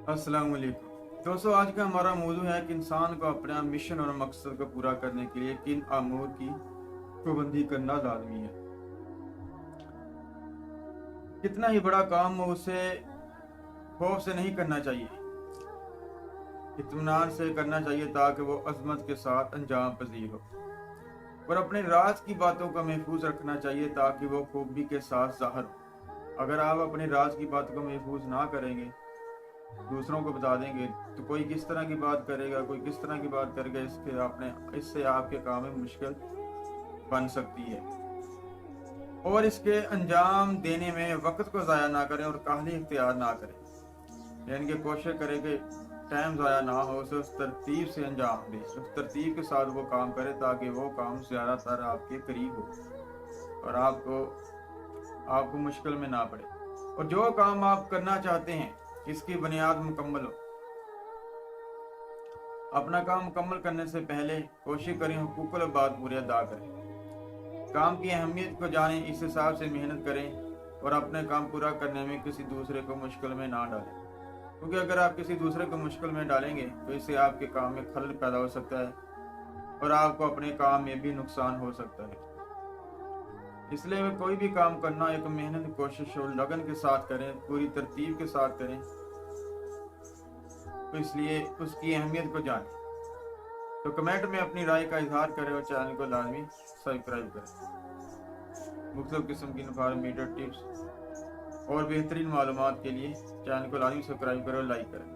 अस्सलाम वालेकुम दोस्तों, आज का हमारा मौजू है कि इंसान को अपना मिशन और मकसद को पूरा करने के लिए किन अमूर की पाबंदी करना लाजमी है। कितना ही बड़ा काम हो उसे खौफ से नहीं करना चाहिए, इत्मीनान से करना चाहिए ताकि वो अजमत के साथ अंजाम पजीर हो। और अपने राज की बातों को महफूज रखना चाहिए ताकि वो खूबी के साथ ज़ाहिर हो। अगर आप अपने राज की बातों को महफूज ना करेंगे, दूसरों को बता देंगे, तो कोई किस तरह की बात करेगा, कोई किस तरह की बात करेगा, इससे आपके काम में मुश्किल बन सकती है। और इसके अंजाम देने में वक्त को ज़ाया ना करें और काहली इख्तियार ना करें, यानी कि कोशिश करें कि टाइम ज़ाया ना हो, उसे उस तरतीब से अंजाम दें, उस तरतीब के साथ वो काम करे ताकि वो काम ज़्यादातर आपके करीब हो और आपको मुश्किल में ना पड़े। और जो काम आप करना चाहते हैं इसकी बुनियाद मुकम्मल हो। अपना काम मुकम्मल करने से पहले कोशिश करें हुकूकुल बात पूरे अदा करें, काम की अहमियत को जानें, इस हिसाब से मेहनत करें और अपने काम पूरा करने में किसी दूसरे को मुश्किल में ना डालें, क्योंकि अगर आप किसी दूसरे को मुश्किल में डालेंगे तो इससे आपके काम में खलल पैदा हो सकता है और आपको अपने काम में भी नुकसान हो सकता है। इसलिए कोई भी काम करना एक मेहनत, कोशिश और लगन के साथ करें, पूरी तरतीब के साथ करें, तो इसलिए उसकी अहमियत को जानें। तो कमेंट में अपनी राय का इजहार करें और चैनल को लाजमी सब्सक्राइब करें। मुख्तलिफ किस्म की इंफॉर्मेटिव टिप्स और बेहतरीन मालूमात के लिए चैनल को लाजमी सब्सक्राइब करें और लाइक करें।